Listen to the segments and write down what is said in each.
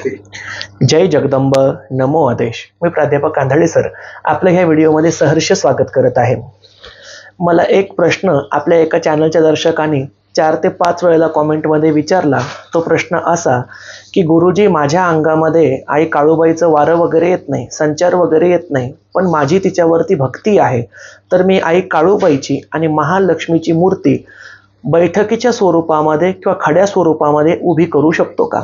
जय जगदंब नमो आदेश। मी प्राध्यापक कांदळे सर आपलं ह्या व्हिडिओमध्ये सहर्ष स्वागत करत आहे। मला एक प्रश्न आपल्या एका चॅनलच्या दर्शकांनी 4 ते 5 वेळेला कॉमेंटमध्ये विचारला। तो प्रश्न असा की गुरुजी, माझ्या अंगामध्ये आई काळूबाईचं वारं वगैरे येत नाही, संचार वगैरे येत नाही, पण माझी तिच्यावरती भक्ती आहे, तर मी आई काळूबाईची आणि महालक्ष्मीची मूर्ती बैठकीच्या स्वरूपामध्ये किंवा खड्या स्वरूपामध्ये उभी करू शकतो का?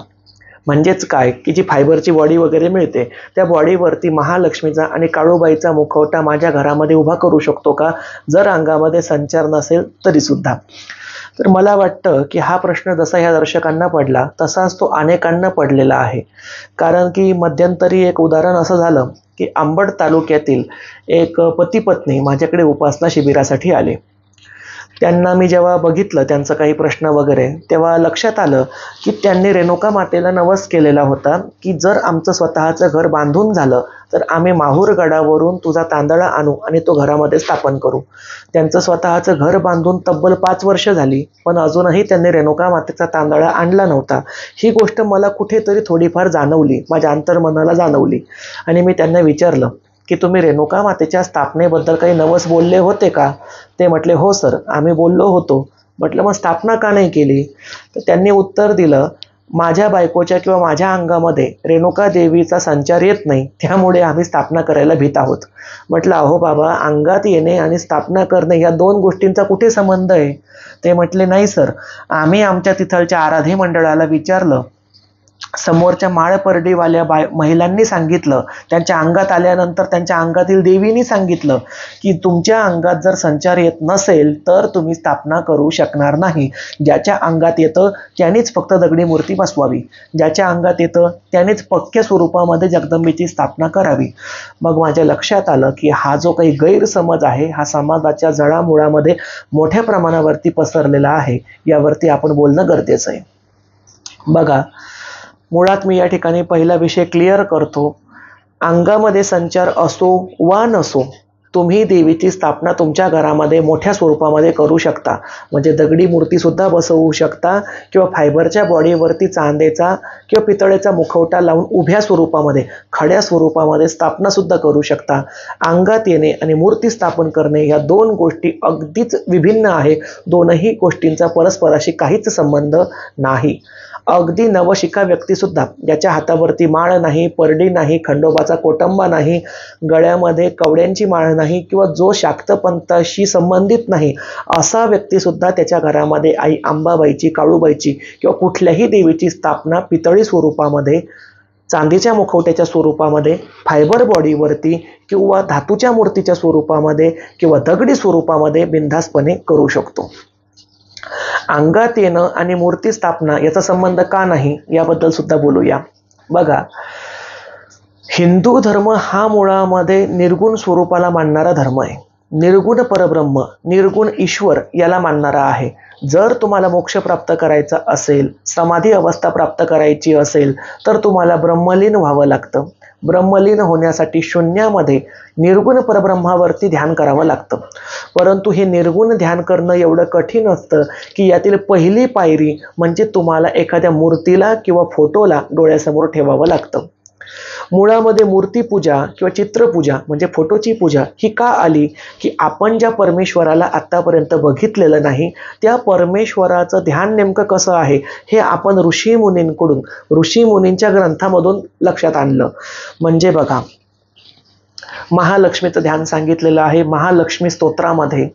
म्हणजेच काय की जी फायबरची बॉडी वगैरे मिळते त्या बॉडीवरती महालक्ष्मीचा आणि काळूबाईचा मुखवटा माझ्या घरामध्ये उभा करू शकतो का, जर अंगामध्ये संचार नसेल तरी सुद्धा? तर मला वाटतं की हा प्रश्न जसा ह्या दर्शकांना पडला तसाच तो अनेकांना पडलेला आहे। कारण की मध्यंतरी एक उदाहरण असं झालं की अंबड तालुक्यातील एक पती पत्नी माझ्याकडे उपासना शिबिरासाठी आले। त्यांना मी जेव्हा बघितलं त्यांचा काही प्रश्न वगैरे, तेव्हा लक्षात आलं की त्यांनी रेणुका मातेला नवस केलेला होता की जर आमचं स्वतःचं घर बांधून झालं तर आम्ही माहूर गडावरून तुझा तांदळा आणू आणि तो घरामध्ये स्थापन करू। त्यांचं स्वतःचं घर बांधून तब्बल 5 वर्ष झाली, पण अजूनही त्यांनी रेणुका मातेचा तांदळा आणला नव्हता। ही गोष्ट मला कुठेतरी थोडीफार जाणवली, माझ्या अंतर्मनाला जाणवली आणि मी त्यांना विचारलं की तुम्ही रेणुका मातेच्या स्थापनेबद्दल काही नवस बोलले होते का? ते म्हटले हो सर, आम्ही बोललो होतो। म्हटलं मग स्थापना का नाही केली? तर त्यांनी उत्तर दिलं, माझ्या बायकोच्या किंवा माझ्या अंगामध्ये रेणुका देवीचा संचार येत नाही, त्यामुळे आम्ही स्थापना करायला भीत आहोत। म्हटलं अहो बाबा, अंगात येणे आणि स्थापना करणे या 2 गोष्टींचा कुठे संबंध आहे? ते म्हटले नाही सर, आम्ही आमच्या तिथलच्या आराधी मंडळाला विचारलं, समोरच्या माळपर्डीवाल्या महिलांनी सांगितलं, त्यांच्या अंगात आल्यानंतर त्यांच्या अंगातील देवीनी सांगितलं की तुमच्या अंगात जर संचार येत नसेल तर तुम्ही स्थापना करू शकणार नाही। ज्याच्या अंगात येतं त्यानेच फक्त दगडी मूर्ती बसवावी, ज्याच्या अंगात येतं त्यानेच पक्क्या स्वरूपामध्ये जगदंबेची स्थापना करावी। मग माझ्या लक्षात आलं की हा जो काही गैरसमज आहे हा समाजाच्या जळामुळामध्ये मोठ्या प्रमाणावरती पसरलेला आहे, यावरती आपण बोलणं गरजेचं आहे। बघा, मुळात मी या ठिकाणी पहिला विषय क्लिअर करतो। अंगामध्ये संचार असो वा नसो, तुम्ही देवीची स्थापना तुमच्या घरामध्ये मोठ्या स्वरूपामध्ये करू शकता। म्हणजे दगडी मूर्तीसुद्धा बसवू शकता किंवा फायबरच्या बॉडीवरती चांदीचा किंवा पितळेचा मुखवटा लावून उभ्या स्वरूपामध्ये खड्या स्वरूपामध्ये स्थापनासुद्धा करू शकता। अंगात येणे आणि मूर्ती स्थापन करणे या 2 गोष्टी अगदीच विभिन्न आहे। दोनही गोष्टींचा परस्पराशी काहीच संबंध नाही। अगदी नवशिका व्यक्तीसुद्धा ज्याच्या हातावरती माळ नाही, परडी नाही, खंडोबाचा कोटंबा नाही, गळ्यामध्ये कवड्यांची माळ नाही किंवा जो शाक्त पंथाशी संबंधित नाही, असा व्यक्तीसुद्धा त्याच्या घरामध्ये आई अंबाबाईची, काळूबाईची किंवा कुठल्याही देवीची स्थापना पितळी स्वरूपामध्ये, चांदीच्या मुखवट्याच्या स्वरूपामध्ये, फायबर बॉडीवरती किंवा धातूच्या मूर्तीच्या स्वरूपामध्ये किंवा दगडी स्वरूपामध्ये बिनधास्तपणे करू शकतो। अंगात येणं आणि मूर्ती स्थापना याचा संबंध का नाही याबद्दल सुद्धा बोलूया। बघा, हिंदू धर्म हा मुळामध्ये निर्गुण स्वरूपाला मानणारा धर्म आहे। निर्गुण परब्रह्म, निर्गुण ईश्वर याला मानणारा आहे। जर तुम्हाला मोक्ष प्राप्त करायचा असेल, समाधी अवस्था प्राप्त करायची असेल तर तुम्हाला ब्रह्मलीन व्हावं लागतं। ब्रह्मलीन होण्यासाठी शून्यामध्ये निर्गुण परब्रह्मावरती ध्यान करावं लागतं। परंतु हे निर्गुण ध्यान करणं एवढं कठीण असतं की यातील पहिली पायरी म्हणजे तुम्हाला एखाद्या मूर्तीला किंवा फोटोला डोळ्यासमोर ठेवावं लागतं। मुळामध्ये मूर्तीपूजा किंवा चित्रपूजा म्हणजे फोटोची पूजा ही का आली की आपण ज्या परमेश्वराला आत्तापर्यंत बघितलेलं नाही त्या परमेश्वराचं ध्यान नेमकं कसं आहे हे आपण ऋषीमुनींकडून, ऋषीमुनींच्या ग्रंथामधून लक्षात आणलं। म्हणजे बघा, महालक्ष्मीचं ध्यान सांगितलेलं आहे महालक्ष्मी स्तोत्रामध्ये,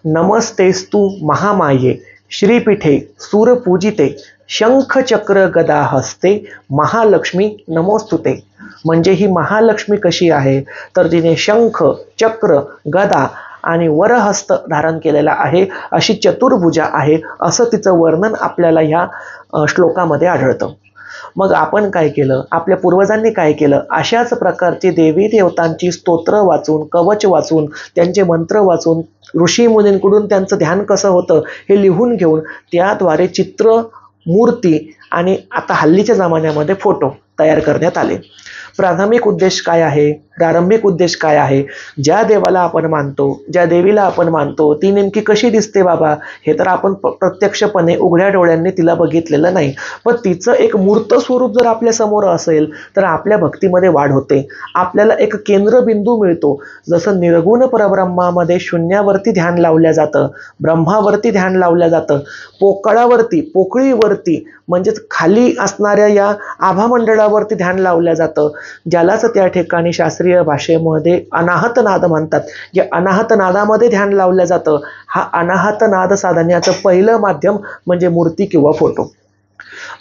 नमस्तेस्तु महामाये श्रीपीठे सूरपूजिते शंख चक्र गदा हस्ते महालक्ष्मी नमोस्तुते। म्हणजे ही महालक्ष्मी कशी आहे तर तिने शंख, चक्र, गदा आणि वरहस्त धारण केलेला आहे, अशी चतुर्भुजा आहे, असं तिचं वर्णन आपल्याला ह्या श्लोकामध्ये आढळतं। मग आपण काय केलं, आपल्या पूर्वजांनी काय केलं, अशाच प्रकारची देवी देवतांची स्तोत्र वाचून, कवच वाचून, त्यांचे मंत्र वाचून, ऋषीमुनींकडून त्यांचं ध्यान कसं होतं हे लिहून घेऊन त्याद्वारे चित्र, मूर्ती आणि आता हल्लीच्या जमान्यामध्ये फोटो तयार करण्यात आले। प्राथमिक उद्देश काय आहे, प्रारंभिक उद्देश काय आहे, ज्या देवाला आपण मानतो, ज्या देवीला आपण मानतो ती नेमकी कशी दिसते बाबा, हे तर आपण प्रत्यक्षपणे उघड्या डोळ्यांनी तिला बघितलेलं नाही, पण तिचं एक मूर्त स्वरूप जर आपल्या समोर असेल तर आपल्या भक्तीमध्ये वाढ होते. आपल्याला एक केंद्रबिंदू मिळतो. जसं निर्गुण परब्रह्मामध्ये शून्यावरती ध्यान लावलं जातं, ब्रह्मावरती ध्यान लावलं जातं, पोकळीवरती म्हणजेच खाली असणाऱ्या या आभामंडळावरती ध्यान लावलं जातं, ज्यालाच त्या ठिकाणी शास्त्रीय भाषेमध्ये अनाहत नाद म्हणतात. या अनाहत नादामध्ये ध्यान लावलं जातं. हा अनाहत नाद साधण्याचं पहिलं माध्यम म्हणजे मूर्ती किंवा फोटो.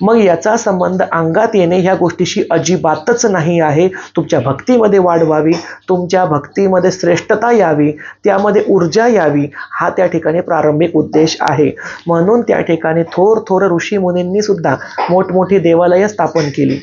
मग याचा संबंध अंगात येणे ह्या गोष्टीशी अजिबातच नाही आहे. तुमच्या भक्तीमध्ये वाढ व्हावी, तुमच्या भक्तीमध्ये श्रेष्ठता यावी, त्यामध्ये ऊर्जा यावी, हा त्या ठिकाणी प्रारंभिक उद्देश आहे. म्हणून त्या ठिकाणी थोर ऋषी मुनींनी सुद्धा मोठमोठी देवालय स्थापन केली.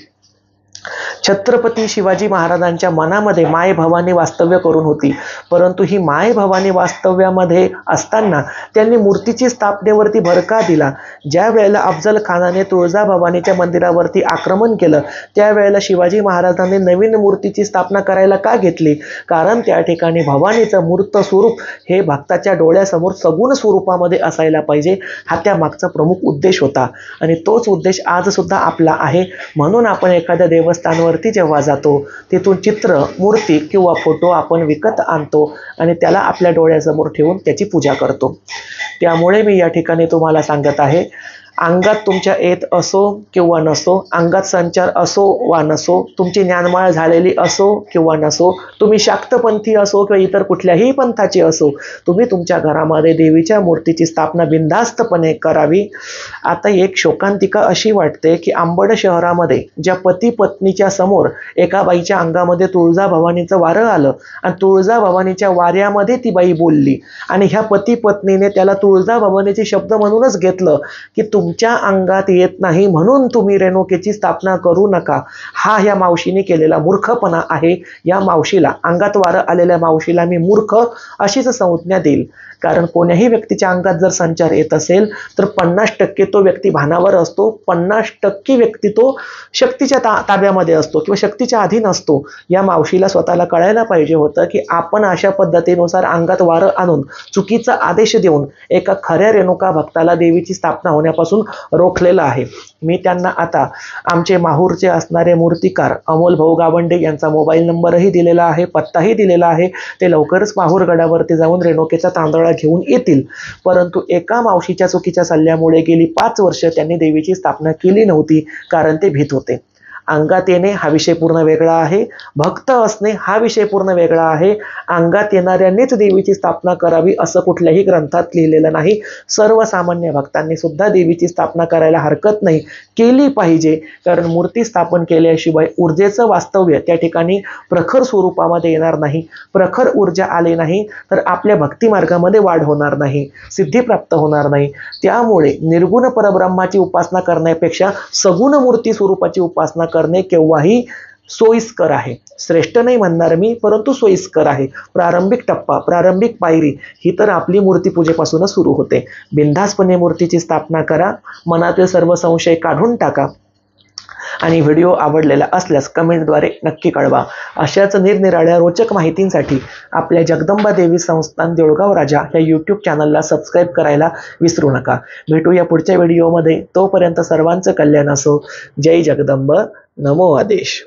छत्रपती शिवाजी महाराजांच्या मनामध्ये माय भवानी वास्तव्य करून होती, परंतु ही माय भवानी वास्तव्यामध्ये असताना त्यांनी मूर्तीची स्थापनेवरती भर का दिला? ज्या वेळेला अफजल खानाने तुळजाभवानीच्या मंदिरावरती आक्रमण केलं त्यावेळेला शिवाजी महाराजांनी नवीन मूर्तीची स्थापना करायला का घेतली? कारण त्या ठिकाणी भवानीचं मूर्त स्वरूप हे भक्ताच्या डोळ्यासमोर सगुण स्वरूपामध्ये असायला पाहिजे, हा त्यामागचा प्रमुख उद्देश होता. आणि तोच उद्देश आज सुद्धा आपला आहे. म्हणून आपण एखाद्या देवस्थानवरती जेव्हा जातो तिथून चित्र, मूर्ती किंवा फोटो आपण विकत आणतो आणि त्याला आपल्या डोळ्यासमोर ठेवून त्याची पूजा करतो. त्यामुळे मी या ठिकाणी तुम्हाला सांगत आहे, अंगात तुमच्या येत असो किंवा नसो, अंगात संचार असो वा नसो, तुमची ज्ञानमाळ झालेली असो किंवा नसो, तुम्ही शाक्तपंथी असो किंवा इतर कुठल्याही पंथाची असो, तुम्ही तुमच्या घरामध्ये देवीच्या मूर्तीची स्थापना बिनधास्तपणे करावी. आता एक शोकांतिका अशी वाटते की अंबड शहरामध्ये ज्या पती पत्नीच्या समोर एका बाईच्या अंगामध्ये तुळजाभवानीचं वारं आलं आणि तुळजाभवानीच्या वाऱ्यामध्ये ती बाई बोलली आणि ह्या पती पत्नीने त्याला तुळजाभवानीचे शब्द म्हणूनच घेतलं की तुमच्या अंगात येत नाही म्हणून तुम्ही रेणुकेची स्थापना करू नका. हा ह्या मावशीने केलेला मूर्खपणा आहे. या मावशीला, अंगात वारं आलेल्या मावशीला मी मूर्ख अशीच संज्ञा देईल. कारण कोण्याही व्यक्तीच्या अंगात जर संचार येत असेल तर 50% तो व्यक्ती भानावर असतो, 50% व्यक्ती तो शक्तीच्या ताब्यामध्ये असतो किंवा शक्तीच्या अधीन असतो. या मावशीला स्वतःला कळायला पाहिजे होतं की आपण अशा पद्धतीनुसार अंगात वारं आणून चुकीचा आदेश देऊन एका खऱ्या रेणुका भक्ताला देवीची स्थापना होण्यापासून रोखलेलं आहे. मी त्यांना आता आमचे माहूरचे असणारे मूर्तिकार अमोल भाऊ गावंडे यांचा मोबाईल नंबरही दिलेला आहे, पत्ताही दिलेला आहे. ते लवकरच माहूर गडावरती जाऊन रेणुकेचा तांदळा घेऊन येतील. परंतु एका मावशीच्या चुकीच्या सल्ल्यामुळे गेली 5 वर्ष त्यांनी देवीची स्थापना केली नव्हती, कारण ते भीत होते. अंगात येणे हा विषय पूर्ण वेगळा आहे, भक्त असणे हा विषय पूर्ण वेगळा आहे. अंगात येणाऱ्यांनीच देवीची स्थापना करावी असं कुठल्याही ग्रंथात लिहिलेलं नाही. सर्वसामान्य भक्तांनी सुद्धा देवीची स्थापना करायला हरकत नाही, केली पाहिजे. कारण मूर्ती स्थापन केल्याशिवाय ऊर्जेचं वास्तव्य त्या ठिकाणी प्रखर स्वरूपामध्ये येणार नाही. प्रखर ऊर्जा आली नाही तर आपल्या भक्ती मार्गामध्ये वाढ होणार नाही, सिद्धी प्राप्त होणार नाही. त्यामुळे निर्गुण परब्रह्माची उपासना करण्यापेक्षा सगुण मूर्ती स्वरूपाची उपासना करणे केव्हाही सोयीस्कर आहे. श्रेष्ठ नाही म्हणणार मी, परंतु सोयीस्कर आहे. प्रारंभिक टप्पा, प्रारंभिक पायरी ही तर आपली मूर्तीपूजेपासूनच सुरू होते. बिनधास्तपणे मूर्तीची स्थापना करा, मनातील सर्व संशय काढून टाका आणि व्हिडिओ आवडलेला असल्यास कमेंटद्वारे नक्की कळवा. अशाच निरनिराळ्या रोचक माहितींसाठी आपल्या जगदंबा देवी संस्थान देऊळगाव राजा या यूट्यूब चॅनलला सबस्क्राईब करायला विसरू नका. भेटूया पुढच्या व्हिडिओमध्ये. तोपर्यंत सर्वांचं कल्याण असो. जय जगदंब. नमो आदेश.